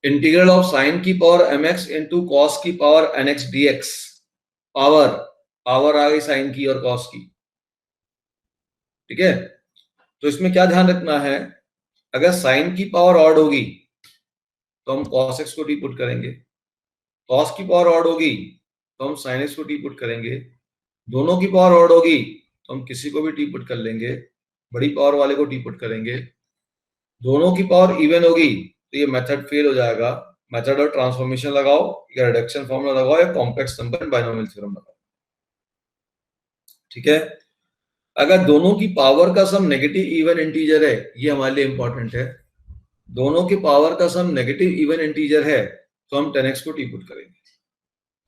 Integral of sine की power mx into cos की power nx dx, power आ गई sign की और कॉस की, ठीक है। तो इसमें क्या ध्यान रखना है, अगर साइन की पावर ऑड होगी तो हम cos x को टी पुट करेंगे, कॉस की पावर ऑड होगी तो हम sin x को टी पुट करेंगे, दोनों की पावर ऑड होगी तो हम किसी को भी टी पुट कर लेंगे, बड़ी पावर वाले को टी पुट करेंगे। दोनों की पावर इवन होगी तो ये मेथड फेल हो जाएगा। मेथड और ट्रांसफॉर्मेशन लगाओ या रिडक्शन फॉर्मूला लगाओ या कॉम्प्लेक्स नंबर बाइनोमियल थ्योरम लगाओ, ठीक है। अगर दोनों की पावर का सम नेगेटिव इवन इंटीजर है, ये हमारे लिए इंपॉर्टेंट है, दोनों की पावर का सम नेगेटिव इवन इंटीजर है तो हम 10x को टी पुट करेंगे,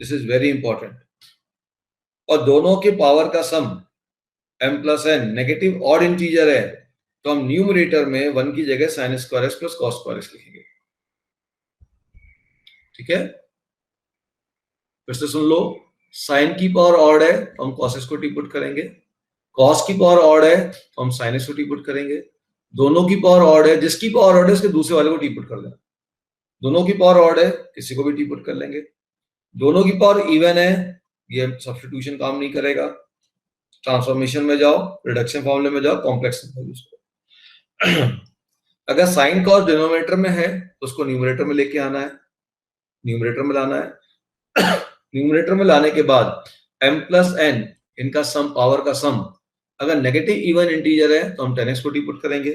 दिस इज वेरी इंपॉर्टेंट। और दोनों के पावर का सम m plus n negative odd integer है तो हम न्यूमरेटर में 1 की जगह sin square x plus cos square x लिखेंगे, ठीक है। फिर से सुन लो, साइन की पावर ऑड है तो हम cos x को टी पुट करेंगे, cos की पावर ऑड है तो हम sin x को टी पुट करेंगे, दोनों की पावर ऑड है, जिसकी पावर ऑड है उसके दूसरे वाले को टी पुट कर देना, दोनों की पावर ऑड है किसी को भी टी पुट कर लेंगे, दोनों की पावर इवन है ये सब्स्टिट्यूशन काम नहीं करेगा, ट्रांसफॉर्मेशन में जाओ, रिडक्शन फॉर्मूले में जाओ, कॉम्प्लेक्स नंबर यूज करो। अगर साइन कॉस डिनोमिनेटर में है तो उसको न्यूमरेटर में लेके आना है, न्यूमरेटर में लाना है। न्यूमरेटर में लाने के बाद m प्लस n इनका सम, पावर का सम, अगर नेगेटिव इवन इंटीजर है तो हम 10x को टी पुट करेंगे,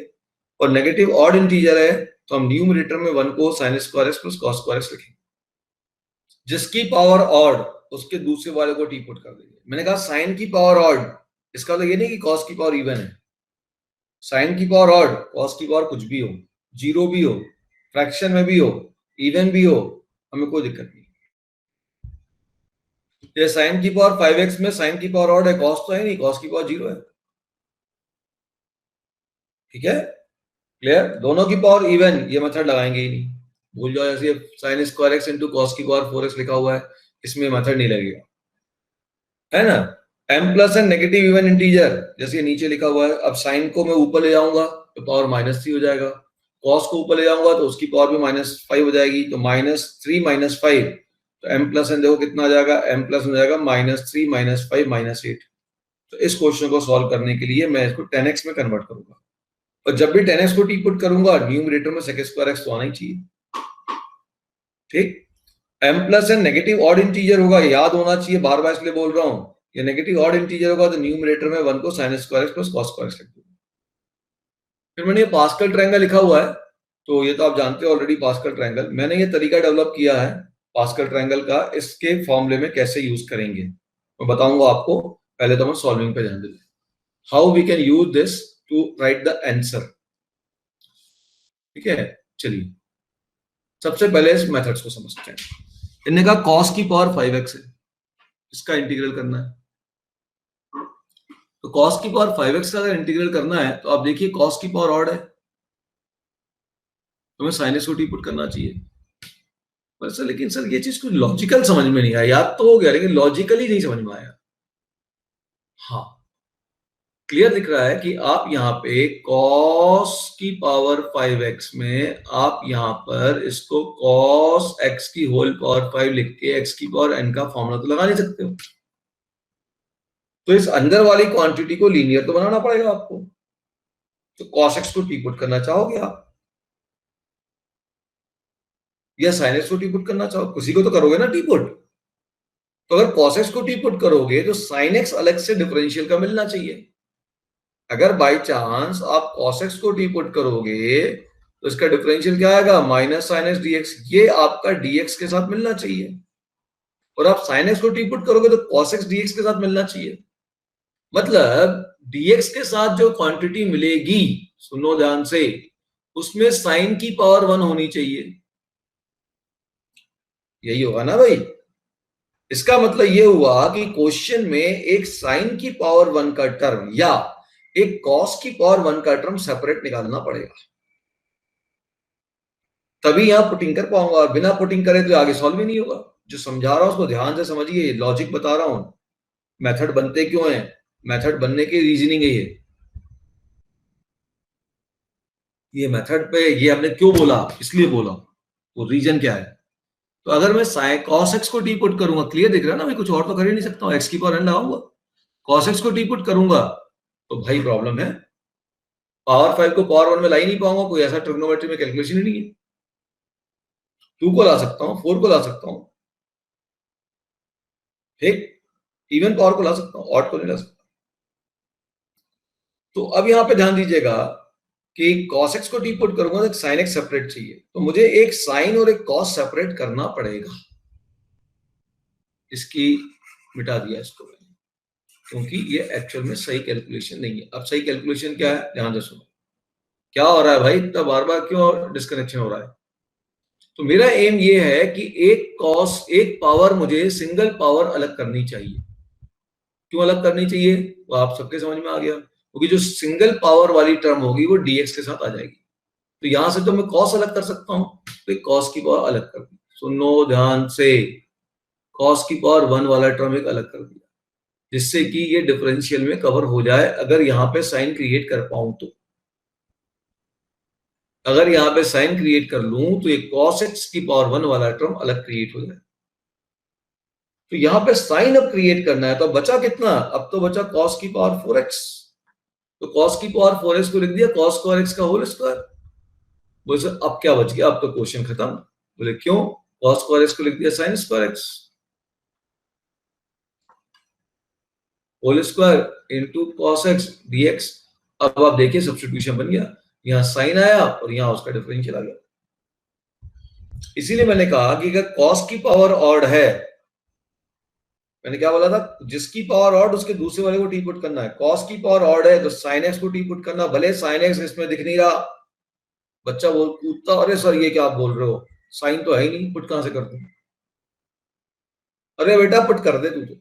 और नेगेटिव ऑड इंटीजर है तो हम न्यूमरेटर में 1 को sin square x plus cos square x लिखेंगे, जिसकी पावर ऑड उसके दूसरे वाले को टी पुट कर देंगे। मैंने कहा साइन की पावर ऑड, इसका मतलब ये नहीं कि कॉस की पावर इवन है, साइन की पावर ऑड, कॉस की पावर कुछ भी हो, जीरो भी हो, फ्रैक्शन में भी हो, इवन भी हो, हमें कोई दिक्कत नहीं। ये साइन की पावर 5x में साइन की पावर ऑड है, कॉस तो है नहीं, कॉस की पावर 0 है, ठीक है, क्लियर। दोनों की पावर इवन, ये मेथड लगाएंगे ही नहीं, भूल जाओ। जैसे sine square x into cos की पावर 4x लिखा हुआ है, इसमें मेथड नहीं लगेगा, है ना। m plus N negative even integer, जैसे ये नीचे लिखा हुआ है, अब साइन को मैं ऊपर ले जाऊंगा तो पावर -3 हो जाएगा, कॉस को ऊपर ले जाऊंगा तो उसकी पावर भी -5 हो जाएगी, तो -3 -5, तो m प्लस एन देखो कितना आ जाएगा, m प्लस हो जाएगा -3 -5 -8। तो इस क्वेश्चन को सॉल्व करने के लिए मैं इसको 10x में कन्वर्ट करूंगा, और जब भी 10x को टी पुट करूंगा न्यूमरेटर में sec स्क्वायर x तो आना ही चाहिए, ठीक। m plus N negative odd integer होगा, याद होना चाहिए, बार बार इसलिए बोल रहा हूं, ये नेगेटिव ऑड इंटीजर होगा तो न्यूमरेटर में 1 को sin square x plus cos square x लिख दूंगा। फिर मैंने ये पास्कल ट्रायंगल लिखा हुआ है, तो ये तो आप जानते हो ऑलरेडी पास्कल ट्रायंगल, मैंने ये तरीका डेवलप किया है पास्कल ट्रायंगल का, इसके फॉर्मूले में कैसे यूज करेंगे मैं बताऊंगा आपको, पहले तो हम सॉल्विंग पे ध्यान देते हैं, how we can use this to write the answer, ठीक है। चलिए सबसे पहले इस मेथड्स को समझते हैं। इन्होंने कहा cos की पावर 5x है, इसका इंटीग्रल करना है, तो cos की पावर 5x का अगर इंटीग्रल करना है तो आप देखिए cos की पावर ऑड है तो हमें sin को टी पुट करना चाहिए, पर सर लेकिन सर ये चीज कुछ लॉजिकल समझ में नहीं आया, याद तो हो गया लेकिन लॉजिकली नहीं समझ में आया। हाँ क्लियर दिख रहा है कि आप यहाँ पे cos की पावर 5x में आप यहाँ पर इसको cos x की होल पावर 5 लिख के x की पावर n का फॉर्मूला तो लगा नहीं सकते हो, तो इस अंदर वाली क्वांटिटी को लीनियर तो बनाना पड़ेगा आपको, तो cos x को टी पुट करना चाहोगे आप या sin x को टी पुट करना चाहो, किसी को तो करोगे ना टी पुट, तो अगर cos x को टी पुट करोगे तो sin x अलग से डिफरेंशियल का मिलना चाहिए, अगर बाय चांस आप cos x को टी पुट करोगे तो इसका डिफरेंशियल क्या आएगा, -sin x dx, ये आपका dx के साथ मिलना चाहिए, और आप sin x को टी पुट करोगे तो cos x dx के साथ मिलना चाहिए, मतलब dx के साथ जो क्वांटिटी मिलेगी, सुनो ध्यान से, उसमें sin की पावर 1 होनी चाहिए, यही होगा ना भाई। इसका मतलब ये हुआ कि क्वेश्चन में एक sin की पावर 1 का टर्म या एक cos की पावर 1 का टर्म सेपरेट निकालना पड़ेगा, तभी यहां पुटिंग कर पाऊंगा, और बिना पुटिंग करे तो आगे सॉल्व ही नहीं होगा। जो समझा रहा हूं उसको ध्यान से समझिए, लॉजिक बता रहा हूं, मेथड बनते क्यों हैं, मेथड बनने की रीजनिंग है ये मेथड पे, ये हमने क्यों बोला, इसलिए बोला, वो रीजन क्या है। तो अगर मैं cos x को टी पुट करूंगा, क्लियर दिख रहा है ना, मैं कुछ और तो कर ही नहीं सकता हूँ, x की पावर n लगाऊंगा, cos x को टी पुट करूंगा तो भाई प्रॉब्लम है, पावर 5 को पावर 1 में ला ही नहीं पाऊंगा, कोई ऐसा ट्रिग्नोमेट्री में कैलकुलेशन ही नहीं है। 2 को ला सकता हूँ, 4 को ला सकता हूँ, ठीक, इवन पावर को ला सकता हूँ, ऑड को नहीं ला सकता। तो अब यहां पे ध्यान दीजिएगा कि cos x को टी पुट करूंगा तो sin x सेपरेट चाहिए, तो मुझे एक साइन और एक cos सेपरेट करना पड़ेगा। इसकी मिटा दिया इसको मैंने, क्योंकि ये एक्चुअल में सही कैलकुलेशन नहीं है। अब सही कैलकुलेशन क्या है, ध्यान से सुनो। क्या हो रहा है भाई, इतना बार बार क्यों डिस्कनेक्शन हो रहा है। तो मेरा एम ये है कि एक पावर मुझे सिंगल पावर अलग करनी चाहिए। क्यों अलग करनी चाहिए, वो आप सबके समझ में आ गया, क्योंकि जो सिंगल पावर वाली टर्म होगी वो dx के साथ आ जाएगी। तो यहां से तो मैं cos अलग कर सकता हूं, तो cos की पावर अलग कर दी। सुनो ध्यान से, cos की पावर 1 वाला टर्म एक अलग कर दिया, जिससे कि ये डिफरेंशियल में कवर हो जाए, अगर यहां पे साइन क्रिएट कर पाऊं तो। अगर यहां पे साइन क्रिएट कर लूं तो ये cos x की पावर 1 वाला टर्म अलग क्रिएट हो जाए। तो यहां पे साइन अब क्रिएट करना है, तो बचा कितना, अब तो बचा cos की पावर 4x। तो cos की पावर 4x को लिख दिया cos स्क्वायर x का होल स्क्वायर। बोले सर अब क्या बच गया, अब तो क्वेश्चन खत्म। बोले क्यों, cos स्क्वायर x को लिख दिया sin square x whole square into cos x dx। अब आप देखिए सब्स्टिट्यूशन बन गया, यहाँ साइन आया और यहाँ उसका डिफरेंशियल आ गया। इसीलिए मैंने कहा कि अगर cos की पावर ऑड है, मैंने क्या बोला था, जिसकी पावर ऑड उसके दूसरे वाले को टी पुट करना है। cos की पावर ऑड है तो sin x को टी पुट करना, भले sin x इसमें दिख नहीं रहा। बच्चा बोल पूछता अरे सर ये क्या आप बोल रहे हो, साइन तो है ही नहीं, पुट कहां से कर दूं। अरे बेटा पुट कर दे तू तो।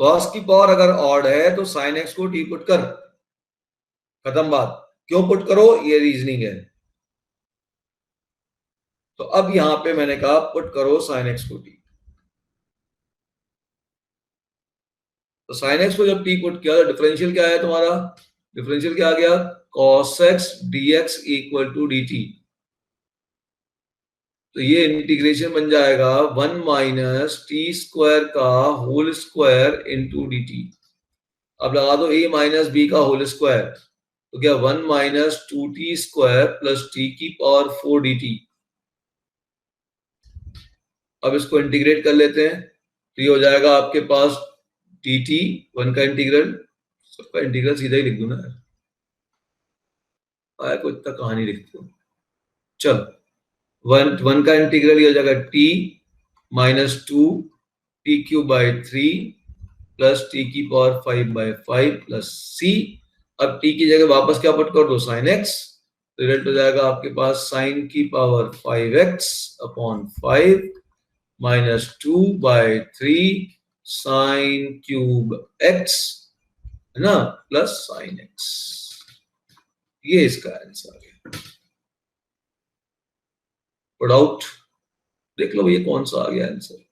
cos की पावर अगर ऑड है तो sin x को टी पुट कर, खत्म बात। क्यों पुट करो, ये रीजनिंग है। तो अब यहां पे मैंने कहा पुट करो sin x को टी। तो sin x को जब टी पुट किया तो डिफरेंशियल क्या है तुम्हारा, डिफरेंशियल क्या आ गया, cos x dx equal to dt। तो ये इंटीग्रेशन बन जाएगा 1 माइनस टी स्क्वायर का whole square into d t. अब लगा दो a माइनस बी का होल स्क्वायर, तो क्या 1 minus 2t square plus t की पावर 4 dt। अब इसको इंटीग्रेट कर लेते हैं, तो ये हो जाएगा आपके पास dt 1 का इंटीग्रल, सबका इंटीग्रल सीधा ही लिख दूं ना, आया कोई इतना कहानी लिखते हो। चल 1 का इंटीग्रल ये हो जाएगा t minus 2 T cube by 3 plus T की पावर 5/5 प्लस सी। अब टी की जगह वापस क्या पुट कर दो, साइन एक्स, रिजल्ट हो जाएगा आपके पास साइन की power 5x upon 5 minus 2/3 sine cube x, है ना, प्लस साइन x। ये इसका आंसर है। डाउट देख लो भैया कौन सा आ गया आंसर,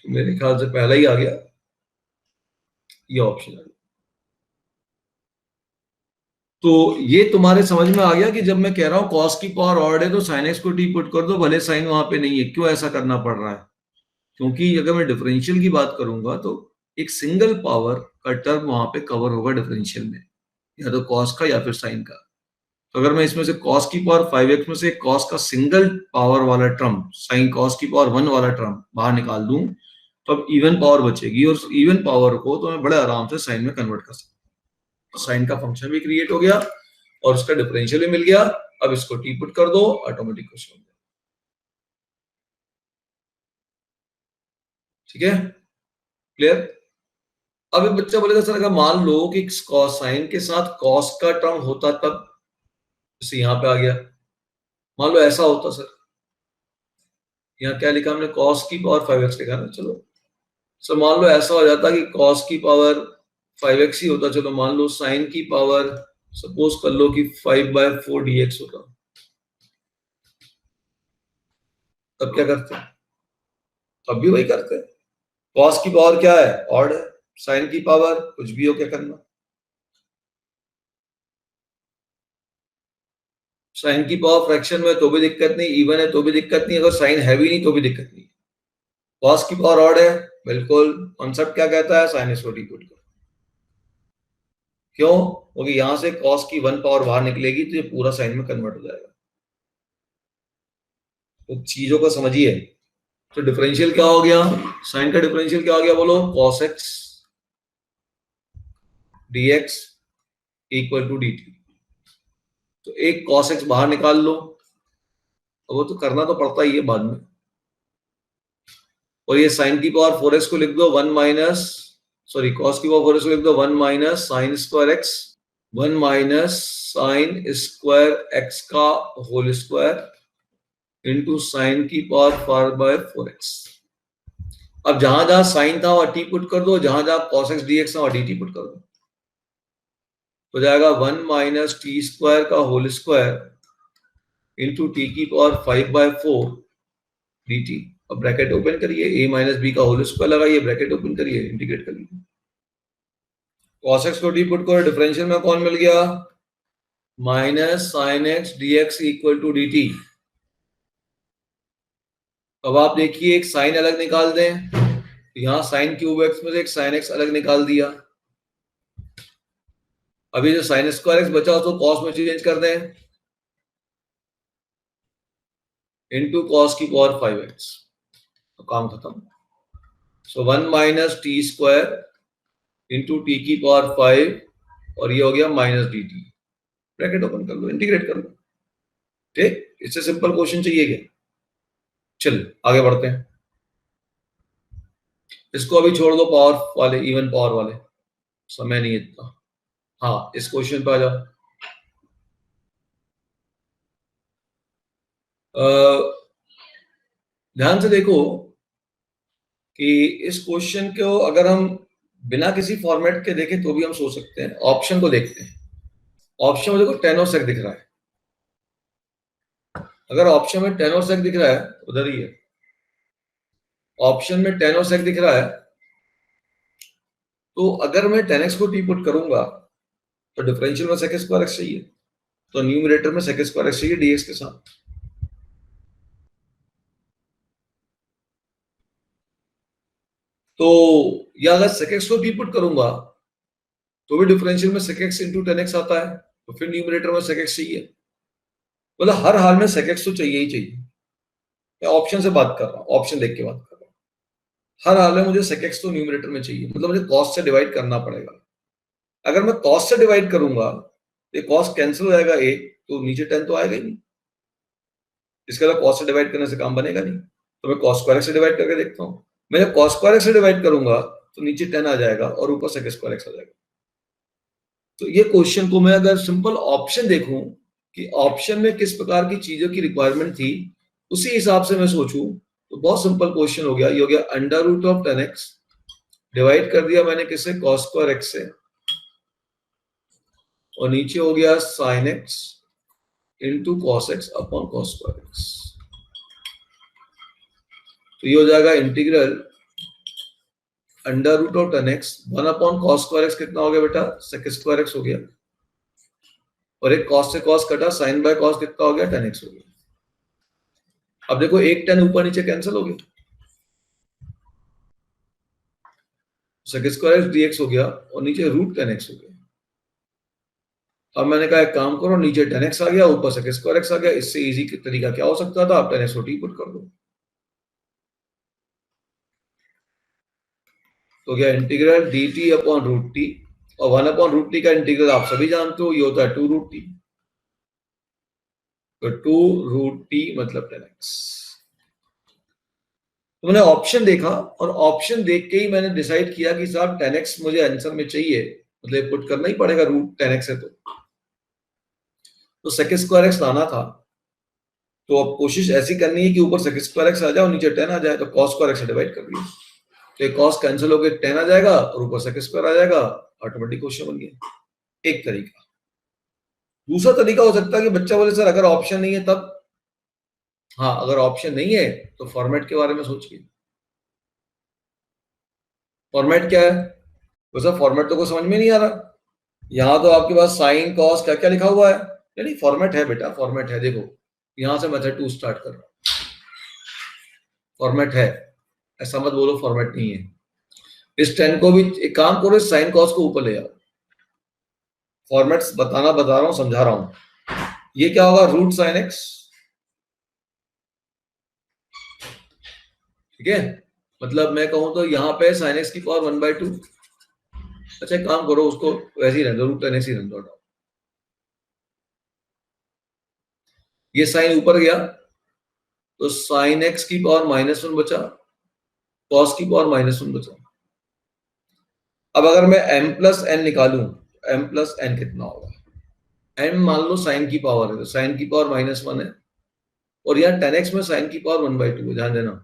मेरे ख्याल से पहला ही आ गया, ये ऑप्शन है। तो ये तुम्हारे समझ में आ गया कि जब मैं कह रहा हूं cos की पावर ऑड है तो sin x को टी पुट कर दो, भले साइन वहां पे नहीं है। क्यों ऐसा करना पड़ रहा है, क्योंकि अगर मैं डिफरेंशियल की बात करूंगा तो एक सिंगल पावर का टर्म वहां पे कवर होगा डिफरेंशियल में, या तो cos का या फिर sin का। तो अगर मैं इसमें से cos की पावर 5x में से cos का सिंगल पावर वाला टर्म sin cos की पावर 1 वाला टर्म बाहर निकाल दूं, तो अब इवन पावर बचेगी, और इवन पावर को तो मैं बड़े आराम से साइन में कन्वर्ट कर सकता हूँ। साइन का फंक्शन भी क्रिएट हो गया और उसका डिफरेंशियल भी मिल गया। अब इसको टी पुट कर दो, ऑटोमेटिक क्वेश्चन हो गया। ठीक है, क्लियर। अब एक बच्चा बोलेगा सर अगर मान लो कि साइन के साथ कॉस का टर्म होता तब, जैसे यहां पे आ गया, मान लो ऐसा होता सर, यहाँ क्या लिखा हमने, cos की पावर 5x लिखा ना, चलो सर मान लो ऐसा हो जाता कि cos की पावर 5x ही होता, चलो मान लो sin की पावर सपोज कर लो कि 5/4 dx होता, तब क्या करते, तब भी वही करते। cos की पावर क्या है, ऑड है, साइन की पावर कुछ भी हो, क्या करना, साइन की पावर फ्रैक्शन में तो भी दिक्कत नहीं, इवन है तो भी दिक्कत नहीं, अगर साइन हैवी नहीं तो भी दिक्कत नहीं। कॉस की पावर ऑड है, बिल्कुल कॉन्सेप्ट क्या कहता है, साइन इसको पुट करो। क्यों? क्योंकि यहां से कॉस की 1 पावर बाहर निकलेगी तो ये पूरा साइन में कन्वर्ट हो जाएगा। तो चीजों को समझिए। तो डिफरेंशियल क्या हो गया, साइन का डिफरेंशियल क्या हो गया बोलो, cos x dx equal to dt। तो एक cos x बाहर निकाल लो, वो तो करना तो पड़ता ही है बाद में। और ये साइन की पावर 4x को लिख दो 1 माइनस, सॉरी cos की पावर 4x को लिख दो 1 minus sine square x, 1 minus sine square x का होल स्क्वायर इंटू साइन की पावर 4/4x। अब जहां जहां साइन था वहां टी पुट कर दो, जहां जहां cos x dx था वहां dt पुट कर दो, तो जाएगा 1 माइनस टी स्क्वायर का होल स्क्वायर इंटू टी की पावर 5/4 dt। अब ब्रैकेट ओपन करिए, a माइनस बी का होल स्क्वायर लगाइए, ब्रैकेट ओपन करिए, इंटीग्रेट करिए। cos x को डी पुट करो, डिफरेंशियल में कौन मिल गया, minus sine x dx equal to dt। अब आप देखिए एक साइन अलग निकाल दें, तो यहां साइन क्यूब एक्स में से एक साइन एक्स अलग निकाल दिया। अभी जो साइन स्क्वायर एक्स बचा उसको कॉस में चेंज कर दें, इंटू कॉस की पावर 5x, तो काम खत्म। सो 1 minus t square into t की पावर 5 और ये हो गया minus D T. Bracket open कर लो, इंटीग्रेट कर लो। ठीक, इससे सिंपल क्वेश्चन चाहिए क्या? चल आगे बढ़ते हैं। इसको अभी छोड़ दो, पावर वाले, इवन पावर वाले, समय नहीं इतना। हाँ, इस क्वेश्चन पे आ जाओ। ध्यान से देखो कि इस क्वेश्चन को अगर हम बिना किसी फॉर्मेट के देखें तो भी हम सोच सकते हैं। ऑप्शन को देखते हैं। ऑप्शन में देखो टेन और सेक दिख रहा है, अगर ऑप्शन में टेन और सेक दिख रहा है उधर ही है, ऑप्शन में टेन और सेक दिख रहा है, तो अगर मैं टेन एक्स को टी पुट करूंगा तो डिफरेंशियल में सेक स्क्वायर एक्स चाहिए, तो न्यूमरेटर में सेक स्क्वायर एक्स चाहिए डीएक्स के साथ। तो या अगर सेक एक्स को टी पुट करूंगा तो भी डिफरेंशियल में sec x into tan x आता है, तो फिर न्यूमरेटर में सेक एक्स चाहिए। मतलब हर हाल में सेक एक्स तो चाहिए ही चाहिए। मैं ऑप्शन से बात कर रहा हूँ, ऑप्शन देख के बात कर रहा हूँ। हर हाल में मुझे सेक एक्स तो न्यूमरेटर में चाहिए, मतलब मुझे कॉस्ट से डिवाइड करना पड़ेगा। अगर मैं कॉस्ट से डिवाइड करूंगा तो कॉस्ट कैंसिल हो जाएगा, एक तो नीचे टेन तो आएगा ही नहीं, इसके अलावा कॉस्ट से डिवाइड करने से काम बनेगा नहीं। तो मैं कॉस्ट स्क्वायर से डिवाइड करके देखता हूँ। मैं जब कॉस्ट स्क्वायर से डिवाइड करूंगा तो नीचे 10 आ जाएगा और ऊपर सेक स्क्वायर एक्स आ जाएगा। तो ये क्वेश्चन को मैं अगर सिंपल ऑप्शन देखूं कि ऑप्शन में किस प्रकार की चीजों की रिक्वायरमेंट थी, उसी हिसाब से मैं सोचूं तो बहुत सिंपल क्वेश्चन हो गया। ये हो गया under root of 10x, divide कर दिया मैंने किससे, कॉस स्क्वायर एक्स से, और नीचे हो गया sine x into cos x upon cos square x. तो ये हो जाएगा integral under root of 10x 1 upon cos square x, कितना हो गया बेटा, सेक स्क्वायर एक्स हो गया, और एक कॉस से कॉस कटा, साइन बाय कॉस कितना हो गया, 10x हो गया। अब देखो एक 10 ऊपर नीचे कैंसिल हो गया, सेक स्क्वायर एक्स dx हो गया और नीचे रूट 10x हो गया। अब मैंने कहा एक काम करो, नीचे 10x आ गया, ऊपर सेक स्क्वायर एक्स आ गया, इससे इजी तरीका क्या हो सकता था, आप 10x को टी पुट कर दो। तो गया integral dt upon root t, और 1 अपॉन रूट टी का इंटीग्रल आप सभी जानते हो, ये होता है 2 रूट टी। तो 2 रूट टी मतलब 10x। तो मैंने ऑप्शन देखा और ऑप्शन देख के ही मैंने डिसाइड किया कि साहब 10x मुझे आंसर में चाहिए, मतलब पुट करना ही पड़ेगा, रूट 10x है तो सेक स्क्वायर एक्स लाना था। तो अब कोशिश ऐसी करनी है कि ऊपर सेक स्क्वायर एक्स आ जाए और नीचे 10 आ जाए, तो कॉस स्क्वायर एक्स से डिवाइड कर दिया, तो एक कॉस कैंसिल होकर 10 आ जाएगा और ऊपर सेक स्क्वायर आ जाएगा, ऑटोमेटिक क्वेश्चन बन गया। एक तरीका। दूसरा तरीका हो सकता है कि बच्चा बोले सर अगर ऑप्शन नहीं है तब, हाँ अगर ऑप्शन नहीं है तो फॉर्मेट के बारे में सोचिए। फॉर्मेट क्या है, वैसा फॉर्मेट तो कोई समझ में नहीं आ रहा। यहाँ तो आपके पास साइन कॉस क्या क्या लिखा हुआ है, यानी फॉर्मेट है बेटा, फॉर्मेट है। देखो यहां से मेथड 2 स्टार्ट कर रहा हूं, फॉर्मेट है, ऐसा मत बोलो फॉर्मेट नहीं है। इस 10 को भी एक काम करो, इस साइन कॉस को ऊपर ले आओ। फॉर्मेट्स बता रहा हूं, समझा रहा हूं। ये क्या होगा, रूट साइन एक्स, ठीक है। मतलब मैं कहूं तो यहाँ पे साइन एक्स की पावर 1/2। अच्छा एक काम करो, उसको वैसे ही रहने दो, रूट टेन एक्स ही रहने दो। ये साइन ऊपर गया तो साइन एक्स की पावर -1 बचा, कॉस की पावर -1 बचा। अब अगर मैं m प्लस एन निकालूं, m प्लस एन कितना होगा, m मान लो साइन की पावर है, तो साइन की पावर -1 है, और यहाँ 10x में साइन की पावर 1/2 है, ध्यान देना।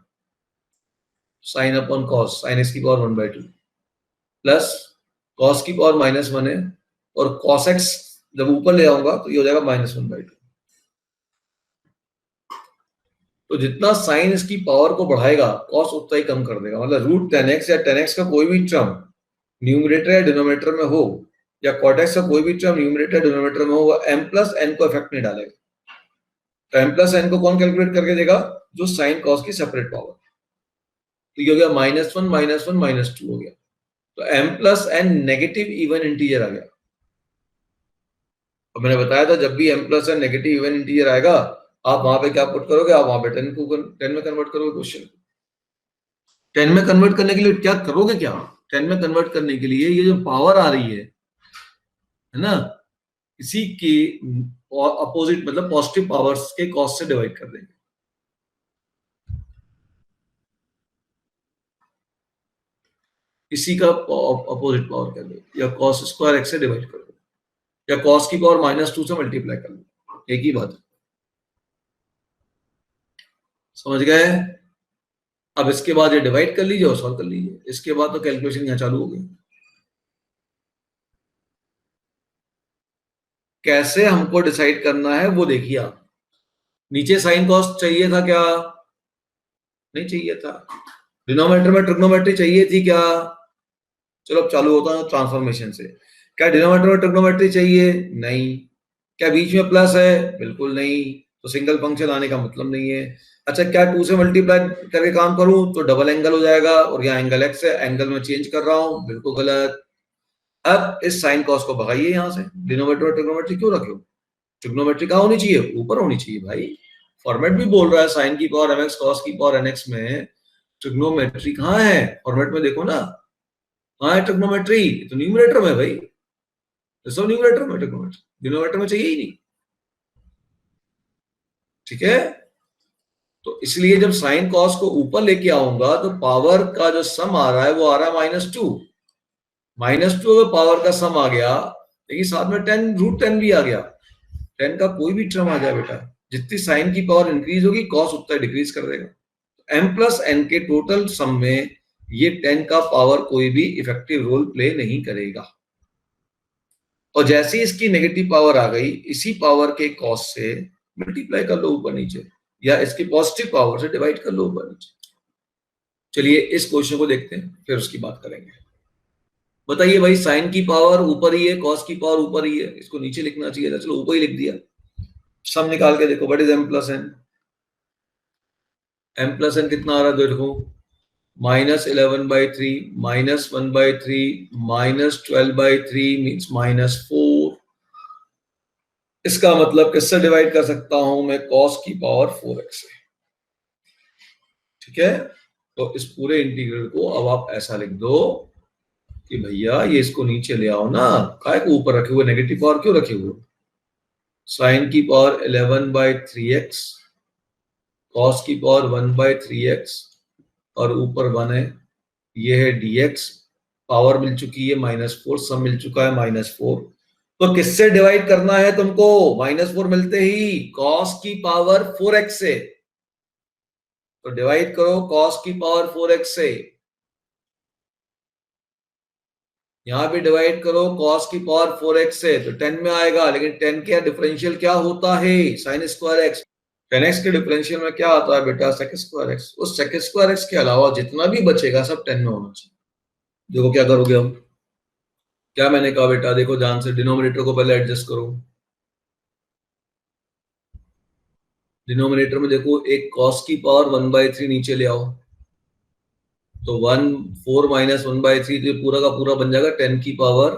Sine upon cos, sine x की पावर 1/2 प्लस कॉस की पावर -1 है, और कॉस एक्स जब ऊपर ले आऊंगा तो ये हो जाएगा -1/2। तो जितना साइन इसकी पावर को बढ़ाएगा कॉस उतना ही कम कर देगा। मतलब रूट 10x या 10x का कोई भी टर्म न्यूमरेटर या डिनोमिनेटर में हो, या cot x का कोई भी टर्म न्यूमरेटर या डिनोमिनेटर में हो, वह m प्लस एन को इफेक्ट नहीं डालेगा। तो m प्लस एन को कौन कैलकुलेट करके देगा, जो साइन कॉस की सेपरेट पावर। तो ये हो गया -1 -1 -2 हो गया। तो m plus N negative even integer आ गया। और मैंने बताया था जब भी m plus N negative even integer आएगा, आप वहां पे क्या पुट करोगे, आप वहां पे 10 में कन्वर्ट करोगे क्वेश्चन। 10 में कन्वर्ट करने के लिए क्या करोगे, क्या 10 में कन्वर्ट करने के लिए ये जो पावर आ रही है ना, इसी की अपोजिट मतलब पॉजिटिव पावर्स के कॉस से डिवाइड कर देंगे। इसी का अपोजिट पावर कर दो, या कॉस स्क्वायर एक्स से डिवाइड कर दो, या कॉस की पावर -2 से मल्टीप्लाई कर दो, एक ही बात है। समझ गए। अब इसके बाद ये डिवाइड कर लीजिए और सॉल्व कर लीजिए, इसके बाद तो कैलकुलेशन यहाँ चालू हो गई। कैसे हमको डिसाइड करना है वो देखिए आप। नीचे साइन कॉस चाहिए था क्या, नहीं चाहिए था। डिनोमिनेटर में ट्रिग्नोमेट्री चाहिए थी क्या, चलो अब चालू होता है ट्रांसफॉर्मेशन से। क्या डिनोमिनेटर में ट्रिग्नोमेट्री चाहिए, नहीं। क्या बीच में प्लस है, बिल्कुल नहीं, तो सिंगल फंक्शन आने का मतलब नहीं है। अच्छा क्या 2 से मल्टीप्लाई करके काम करूं तो डबल एंगल हो जाएगा, और यहाँ एंगल एक्स है, एंगल में चेंज कर रहा हूं, बिल्कुल गलत। अब इस साइन कॉस को भगाइए यहाँ से, डिनोमिनेटर में ट्रिग्नोमेट्री क्यों रखे हो, ट्रिग्नोमेट्री कहाँ होनी चाहिए, ऊपर होनी चाहिए भाई। फॉर्मेट भी बोल रहा है साइन की पावर mx कॉस की पावर nx में ट्रिग्नोमेट्री कहाँ है, फॉर्मेट में देखो ना, कहाँ है ट्रिग्नोमेट्री, तो न्यूमरेटर में भाई, सब न्यूमरेटर में ट्रिग्नोमेट्री, डिनोमिनेटर में चाहिए ही नहीं, ठीक है। तो इसलिए जब साइन कॉस को ऊपर लेके आऊंगा तो पावर का जो सम आ रहा है वो आ रहा है -2। -2 अगर पावर का सम आ गया, लेकिन साथ में 10 √10 भी आ गया। 10 का कोई भी टर्म आ जाए बेटा, जितनी साइन की पावर इंक्रीज होगी कॉस उतना डिक्रीज कर देगा। m प्लस एन के टोटल सम में ये 10 का पावर कोई भी इफेक्टिव रोल प्ले नहीं करेगा। और जैसे ही इसकी नेगेटिव पावर आ गई, इसी पावर के कॉस से मल्टीप्लाई कर लो ऊपर नीचे, या इसकी पॉजिटिव पावर से डिवाइड कर लो ऊपर नीचे। चलिए इस क्वेश्चन को देखते हैं, फिर उसकी बात करेंगे। बताइए भाई, साइन की पावर ऊपर ही है, कॉस की पावर ऊपर ही है, इसको नीचे लिखना चाहिए था, चलो ऊपर ही लिख दिया। सम निकाल के देखो, what is m plus n. m plus n कितना आ रहा है देखो, -11/3 -1/3 -12/3 मीन्स -4। इसका मतलब किससे डिवाइड कर सकता हूं मैं, cos की पावर 4x से, ठीक है। तो इस पूरे इंटीग्रल को अब आप ऐसा लिख दो कि भैया ये इसको नीचे ले आओ ना, काय को ऊपर रखे हुए, नेगेटिव पावर क्यों रखे हुए, साइन की पावर 11/3x, cos की पावर 1/3x, और ऊपर 1 है, ये है dx, पावर मिल चुकी है -4, सम मिल चुका है -4। तो किससे डिवाइड करना है तुमको, -4 मिलते ही cos की पावर 4x से, तो डिवाइड करो cos की पावर 4x से, यहां भी डिवाइड करो cos की पावर 4x से, तो 10 में आएगा। लेकिन 10 का डिफरेंशियल क्या होता है, sin स्क्वायर x। 10x के डिफरेंशियल में क्या आता है बेटा, sec स्क्वायर x। उस sec स्क्वायर x के अलावा जितना भी बचेगा सब 10 में होना चाहिए। देखो क्या करोगे हम, क्या मैंने कहा बेटा, देखो ध्यान से, डिनोमिनेटर को पहले एडजस्ट करो। डिनोमिनेटर में देखो एक cos की पावर 1/3 नीचे ले आओ, तो 4 माइनस 1/3, तो पूरा का पूरा बन जाएगा 10 की पावर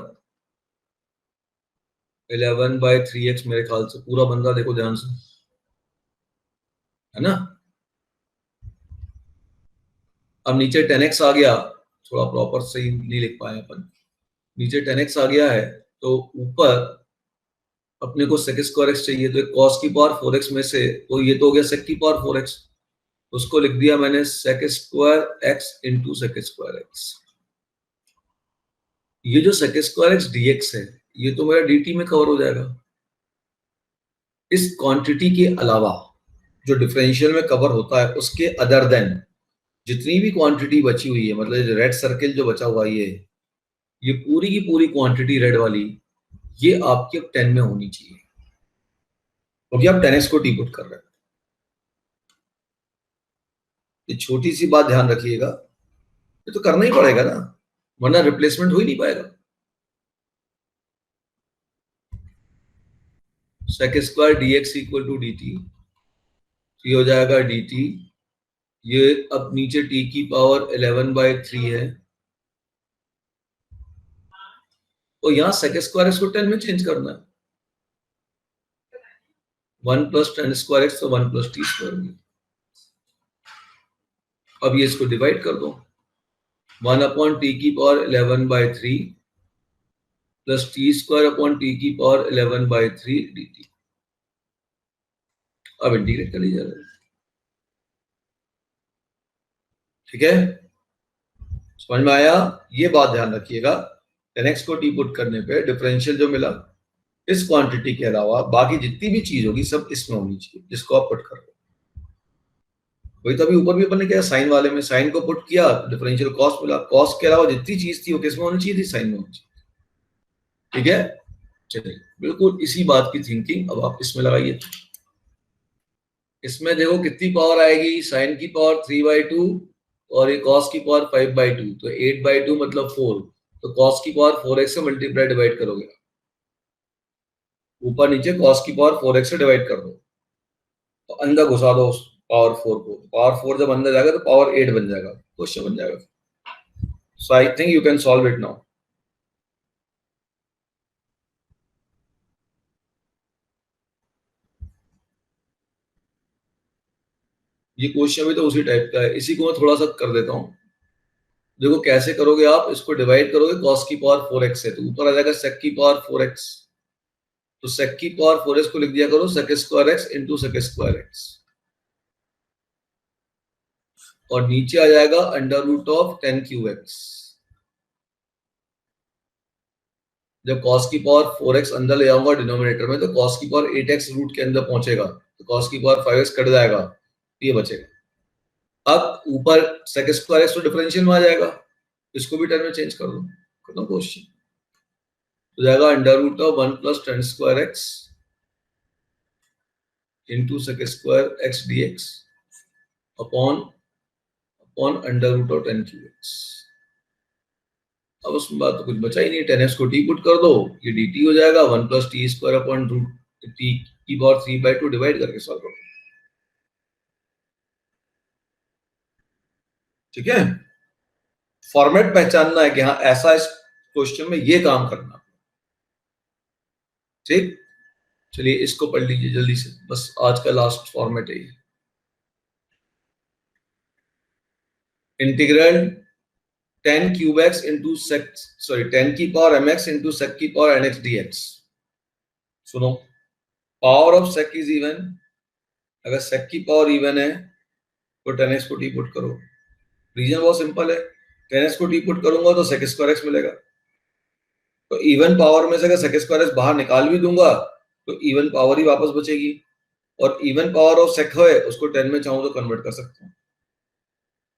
11/3x, मेरे ख्याल से पूरा बन रहा, देखो ध्यान से, है ना। अब नीचे 10x आ गया, थोड़ा प्रॉपर सही नहीं लिख पाए अपन, नीचे 10x आ गया है, तो ऊपर अपने को sec स्क्वायर x चाहिए, तो cos की पावर 4x में से, तो ये तो हो गया sec की पावर 4x, उसको लिख दिया मैंने sec square x into sec square x। ये जो sec स्क्वायर x dx है, ये तो मेरा dt में कवर हो जाएगा। इस क्वांटिटी के अलावा जो डिफरेंशियल में कवर होता है, उसके अदर देन जितनी भी क्वांटिटी बची हुई है, मतलब रेड सर्किल जो बचा हुआ है, ये पूरी की पूरी क्वांटिटी रेड वाली, ये आपके 10 में होनी चाहिए, क्योंकि आप 10x को टी पुट कर रहे हैं। ये छोटी सी बात ध्यान रखिएगा, ये तो करना ही पड़ेगा ना, वरना रिप्लेसमेंट हो ही नहीं पाएगा। sec square dx equal to dt, ये हो जाएगा dt, ये अब नीचे t की पावर 11/3 है, तो यहाँ sec स्क्वायर x को 10 में चेंज करना है, 1 प्लस 10 स्क्वायर x, तो 1 प्लस टी स्क्वायर। अब ये इसको डिवाइड कर दो, 1 अपॉन टी की power 11/3 plus t square upon T की पावर 11/3 dt। अब इंटीग्रेट कर लीजिए, ठीक है, समझ में आया। ये बात ध्यान रखिएगा, 10x को टी पुट करने पे डिफरेंशियल जो मिला, इस क्वांटिटी के अलावा बाकी जितनी भी चीज होगी सब इसमें होनी चाहिए, जिसको आप पुट कर रहे हो। वही तो अभी ऊपर भी अपन ने किया, साइन वाले में साइन को पुट किया, डिफरेंशियल कॉस मिला, कॉस के अलावा जितनी चीज थी वो किसमें होनी चाहिए थी, साइन में होनी चाहिए, ठीक है। चलिए, बिल्कुल इसी बात की थिंकिंग अब आप इसमें लगाइए। इसमें देखो कितनी पावर आएगी, साइन की पावर 3/2 और ये कॉस की पावर 5/2, तो 8/2 मतलब 4, तो कॉस की पावर 4x से मल्टीप्लाई डिवाइड करोगे, ऊपर नीचे कॉस की पावर 4x से डिवाइड कर दो, तो अंदर घुसा दो पावर 4 को, पावर 4 जब अंदर जाएगा तो पावर 8 बन जाएगा, क्वेश्चन बन जाएगा। So I think you can solve it now. ये क्वेश्चन भी तो उसी टाइप का है, इसी को मैं थोड़ा सा कर देता हूँ। देखो कैसे करोगे आप, इसको डिवाइड करोगे cos की पावर 4x से, तो ऊपर आ जाएगा sec की पावर 4x, तो sec की पावर 4x को लिख दिया करो sec square x into sec square x, और नीचे आ जाएगा अंडर रूट ऑफ 10 3x। जब cos की पावर 4x अंदर ले आऊंगा डिनोमिनेटर में, तो cos की पावर 8x रूट के अंदर पहुंचेगा, तो cos की पावर 5x कट जाएगा, ये बचेगा। अब ऊपर sec स्क्वायर x तो डिफरेंशियल में आ जाएगा, इसको भी 10 में चेंज कर दो, खत्म क्वेश्चन। तो जाएगा under root of 1 plus 10 square x into sec square x dx upon upon under root of 10 3x। अब उसमें बात तो कुछ बचा ही नहीं, 10x को टी पुट कर दो, ये dt हो जाएगा 1 plus t square upon root t की पावर 3/2 डिवाइड करके सॉल्व करो, ठीक है। फॉर्मेट पहचानना है कि हाँ ऐसा इस क्वेश्चन में ये काम करना, ठीक। चलिए इसको पढ़ लीजिए जल्दी से, बस आज का लास्ट फॉर्मेट है ये। Integral 10 cube x into sec, sorry 10 की पावर mx इंटू सेक की पावर nx dx। सुनो, power of sec is even, अगर सेक की पावर इवन है तो 10x को टी पुट करो, रीजन बहुत सिंपल है, 10x को टी पुट करूंगा तो सेक स्क्वायर x मिलेगा, तो इवन पावर में से अगर सेक स्क्वायर x बाहर निकाल भी दूंगा तो इवन पावर ही वापस बचेगी, और इवन पावर ऑफ सेक है उसको 10 में चाहूं तो कन्वर्ट कर सकता हूं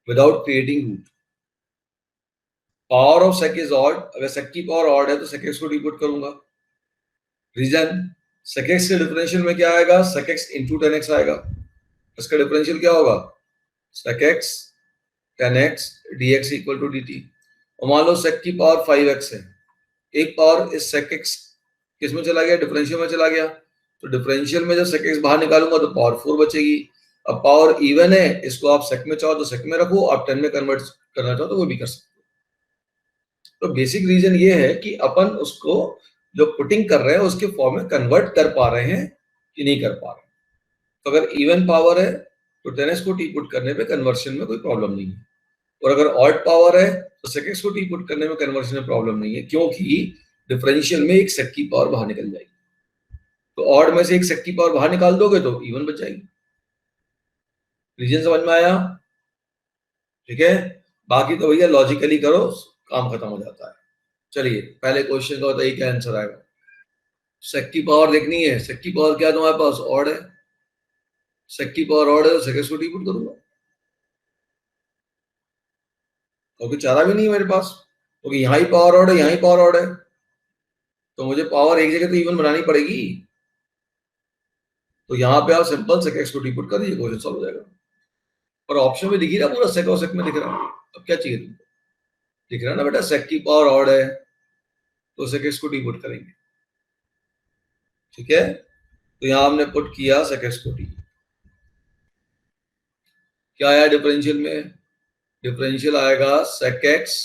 without creating root. Power of sec is odd, अगर सेक की पावर ऑड है तो सेक एक्स को टी पुट करूंगा, रीजन sec x के डिफरेंशियल में क्या आएगा, sec x इंटू 10x आएगा, इसका डिफरेंशियल क्या होगा, sec x 10x dx equal to dt। और मान लो sec की पावर 5x है, एक पावर इस sec x किस में चला गया, डिफरेंशियल में चला गया, तो डिफरेंशियल में जब sec x बाहर निकालूंगा तो पावर 4 बचेगी। अब पावर इवन है, इसको आप sec में चाहो तो sec में रखो, आप 10 में कन्वर्ट करना चाहो तो वो भी कर सकते हो। तो बेसिक रीजन ये है कि अपन उसको जो पुटिंग कर रहे हैं उसके फॉर्म में कन्वर्ट कर पा रहे हैं कि नहीं कर पा रहे हैं। तो अगर इवन पावर है तो 10s को t पुट करने पे कन्वर्शन में कोई प्रॉब्लम नहीं है, और अगर ऑड पावर है तो sec x को t पुट करने में कन्वर्शन में प्रॉब्लम नहीं है, क्योंकि डिफरेंशियल में एक sec की पावर बाहर निकल जाएगी। तो ऑड में से एक sec की पावर बाहर निकाल दोगे तो इवन बच जाएगी। रीजन समझ में आया? ठीक है, बाकी तो भैया लॉजिकली करो, काम खत्म हो जाता है। चलिए पहले क्वेश्चन का बताइए क्या आंसर आएगा। sec की पावर देखनी है, sec की पावर क्या तुम्हारे पास, ऑड है, sec की पावर ऑड है तो sec x को t पुट करूंगा, क्योंकि चारा भी नहीं है मेरे पास, क्योंकि यहाँ ही पावर ऑड है, यहाँ ही पावर ऑड है, तो मुझे पावर एक जगह तो इवन बनानी पड़ेगी। तो यहाँ पे आप सिंपल sec x को t पुट कर दीजिए, क्वेश्चन सॉल्व हो जाएगा। और ऑप्शन में दिख ही रहा पूरा sec और sec में दिख रहा है। अब क्या चाहिए तुमको, दिख रहा है ना बेटा, sec की पावर ऑड है तो sec x को t पुट करेंगे। ठीक है, तो यहाँ हमने पुट किया sec x को t, क्या आया डिफरेंशियल में, डिफरेंशियल आएगा sec x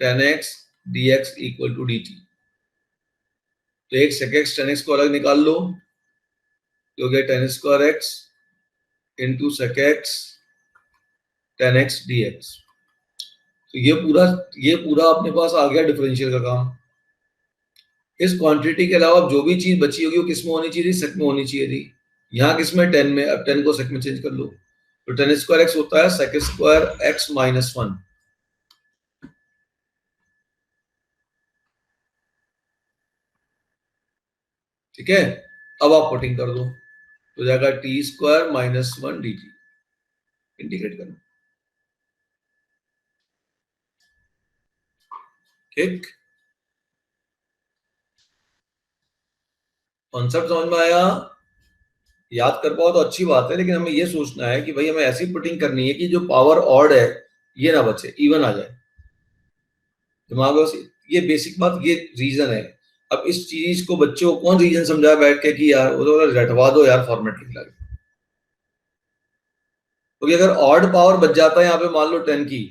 tan x dx equal to dt। तो एक sec x tan x को अलग निकाल लो, तो गया tan square x into sec x tan x dx। तो ये पूरा अपने पास आ गया डिफरेंशियल का काम। इस क्वांटिटी के अलावा जो भी चीज बची होगी वो किस में होनी चाहिए थी, sec में होनी चाहिए थी। यहाँ किस में, 10 में, अब 10 को sec में चेंज कर लो, तो tan स्क्वायर x होता है sec स्क्वायर x माइनस 1। ठीक है, अब आप पुटिंग कर दो तो जाएगा t square minus 1 dt, integrate करना। ठीक, कॉन्सेप्ट समझ में आया? याद कर पाओ तो अच्छी बात है, लेकिन हमें ये सोचना है कि भाई हमें ऐसी पुटिंग करनी है कि जो पावर ऑड है ये ना बचे, इवन आ जाए दिमाग में। ये बेसिक बात, ये रीजन है। अब इस चीज को बच्चों को कौन रीजन समझाया बैठ के कि यार वो तो रटवा दो यार फॉर्मेट लिख ला, क्योंकि अगर ऑड पावर बच जाता है यहाँ पे मान लो 10 की,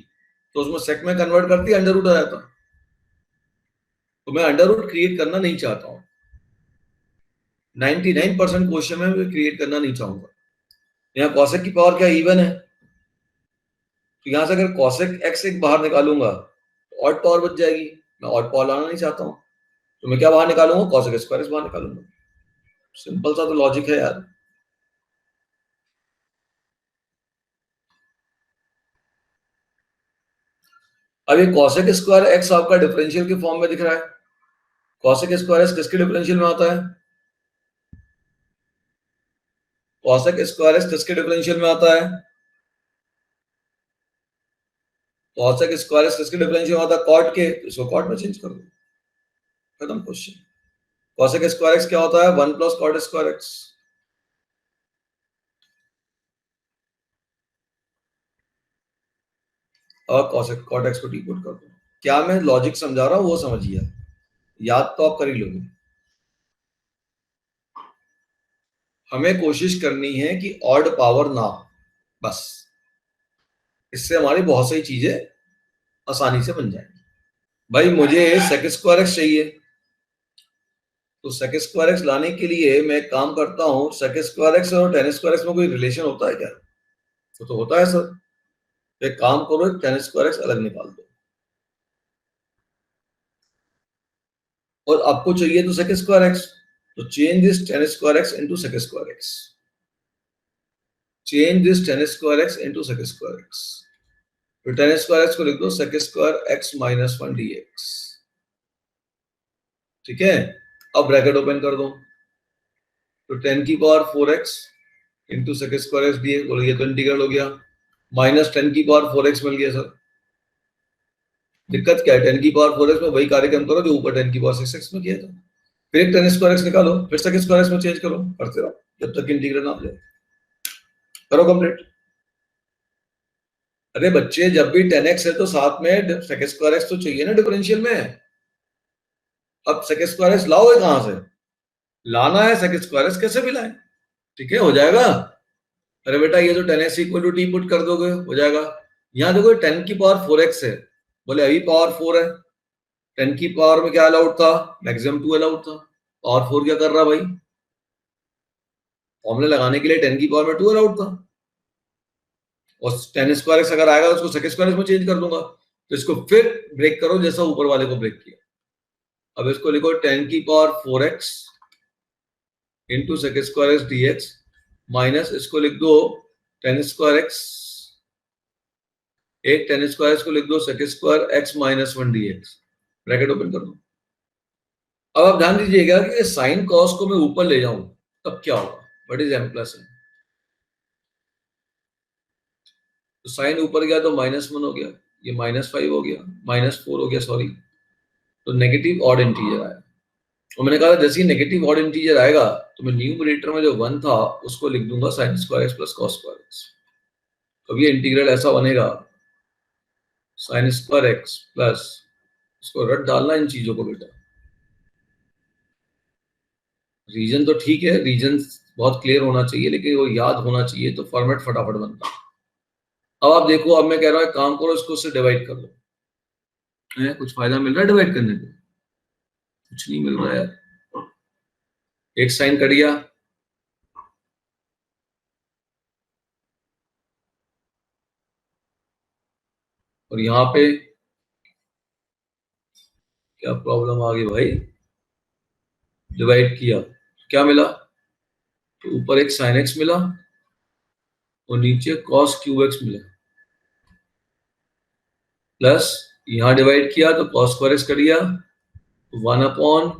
तो उसमें सेक में कन्वर्ट करती अंडर रूट आ जाता। तो मैं अंडर रूट क्रिएट करना नहीं चाहता हूँ, 99% क्वेश्चन में मैं क्रिएट करना नहीं चाहूंगा। यहाँ कॉसेक की पावर क्या, इवन है, तो यहां से अगर कॉसेक एक्स एक बाहर निकालूंगा तो ऑड पावर बच जाएगी। मैं ऑड पावर लाना नहीं चाहता हूँ, तो मैं क्या बाहर निकालूंगा, कॉसेक स्क्वायर बाहर निकालूंगा। सिंपल सा तो लॉजिक है यार। अब ये कॉसेक स्क्वायर एक्स आपका डिफरेंशियल के फॉर्म में दिख रहा है। कॉसेक स्क्वायर एक्स किसके डिफरेंशियल में आता है, कॉसेक स्क्वायर एक्स किसके डिफरेंशियल में आता है, कॉसेक स्क्वायर एक्स किसके डिफरेंशियल में आता है, कॉट के, तो इसको कॉट में चेंज कर दो, खत्म क्वेश्चन। कॉसेक स्क्वायर एक्स क्या होता है, 1 प्लस कॉट स्क्वायर एक्स। और कॉसेक कॉट एक्स को टी पुट कर दो। क्या मैं लॉजिक समझा रहा हूं वो समझिए, याद तो आप कर ही लोगे। हमें कोशिश करनी है कि ऑड पावर ना हो, बस इससे हमारी बहुत सारी चीजें आसानी से बन जाएंगी। भाई मुझे सेक स्क्वायर एक्स चाहिए, तो सेक स्क्वायर एक्स लाने के लिए मैं काम करता हूं, सेक स्क्वायर एक्स और टेन स्क्वायर एक्स में कोई रिलेशन होता है क्या, तो होता है सर। तो एक काम करो, टेन स्क्वायर एक्स अलग निकाल दो, और आपको चाहिए तो सेक स्क्वायर एक्स, तो change this tan square x into sec square x, change this tan square x into sec square x. तो टेन स्क्वायर एक्स को लिख दो sec square x minus 1 dx। ठीक है, अब ब्रैकेट ओपन कर दो, तो 10 की power 4x into sec square x dx, बोलो ये तो इंटीग्रल हो गया, माइनस 10 की पावर 4x मिल गया सर। दिक्कत क्या है, 10 की पावर 4x में वही कार्यक्रम करो जो ऊपर 10 की पावर 6x में किया था, फिर एक 10 स्क्वायर एक्स निकालो, फिर सेक स्क्वायर एक्स में चेंज करो, करते रहो जब तक इंटीग्रल ना हो जाए। करो कंप्लीट। अरे बच्चे जब भी 10x है तो साथ में सेक स्क्वायर एक्स तो चाहिए ना डिफरेंशियल में, अब सेक स्क्वायर एक्स लाओगे कहां से? लाना है सेक स्क्वायर एक्स, कैसे भी लाए, ठीक है, हो जाएगा। अरे बेटा ये जो 10x equal to T put कर दोगे हो जाएगा। यहाँ देखो 10 की पावर 4x है, बोले अभी पावर 4 है, 10 की पावर में क्या अलाउड था? मैक्सिमम 2 अलाउड था। पावर 4 क्या कर रहा भाई? फॉर्मूला लगाने के लिए 10 की पावर में 2 अलाउड था, और 10 स्क्वायर एक्स अगर आएगा तो उसको सेक स्क्वायर एक्स में चेंज कर दूंगा। तो इसको फिर ब्रेक करो जैसा ऊपर वाले को ब्रेक किया। अब इसको लिखो 10 की power 4x into sec square x dx minus इसको लिख दो 10 स्क्वायर एक्स, एक 10 स्क्वायर एक्स को लिख दो sec square x minus 1 dx, bracket open कर दो। अब आप ध्यान दीजिएगा कि साइन कॉस को मैं ऊपर ले जाऊं तब क्या होगा? What is m plus n? तो साइन ऊपर गया तो -1 हो गया, ये -5 हो गया, -4 हो गया, सॉरी, तो नेगेटिव ऑड इंटीजर आया। और मैंने कहा जैसे ही नेगेटिव ऑड इंटीजर आएगा तो मैं न्यूमरेटर में जो 1 था उसको लिख दूंगा sine square x plus cos square x. तो ये इंटीग्रल ऐसा बनेगा साइन स्क्वायर एक्स प्लस, इसको रट डालना इन चीजों को बेटा, रीजन तो ठीक है, रीजन बहुत क्लियर होना चाहिए लेकिन वो याद होना चाहिए, तो फॉर्मेट फटाफट बनता है। अब आप देखो, अब मैं कह रहा हूँ काम करो, इसको उससे डिवाइड कर लो। कुछ फायदा मिल रहा है डिवाइड करने को? कुछ नहीं मिल रहा है यार। एक साइन कट गया, और यहाँ पे क्या प्रॉब्लम आ गई भाई? डिवाइड किया, क्या मिला? तो ऊपर एक साइन एक्स मिला और नीचे कॉस क्यूब एक्स मिला, प्लस यहां डिवाइड किया तो कॉस स्क्वायर एक्स कट गया, 1 upon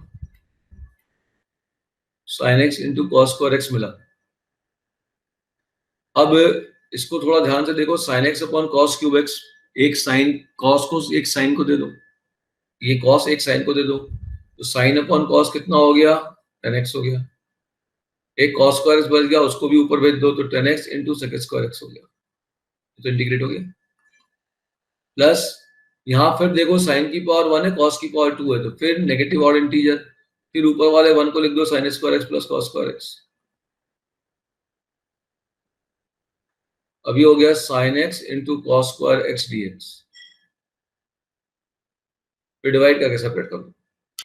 sine x into cos square x मिला। अब इसको थोड़ा ध्यान से देखो, sine x upon cos cube x, एक साइन कॉस को एक साइन को दे दो, ये कॉस एक साइन को दे दो, तो साइन अपॉन कॉस कितना हो गया? 10x हो गया। एक कॉस स्क्वायर एक्स बच गया, उसको भी ऊपर भेज दो, तो 10x into sec square x हो गया, तो इंटीग्रेट हो गया। प्लस यहाँ फिर देखो साइन की पावर 1 है, कॉस की पावर 2 है, तो फिर नेगेटिव ऑड इंटीजर, फिर ऊपर वाले 1 को लिख दो sine square x plus cos square x. अभी हो गया sine x into cos square x D x, फिर डिवाइड करके सेपरेट कर दो।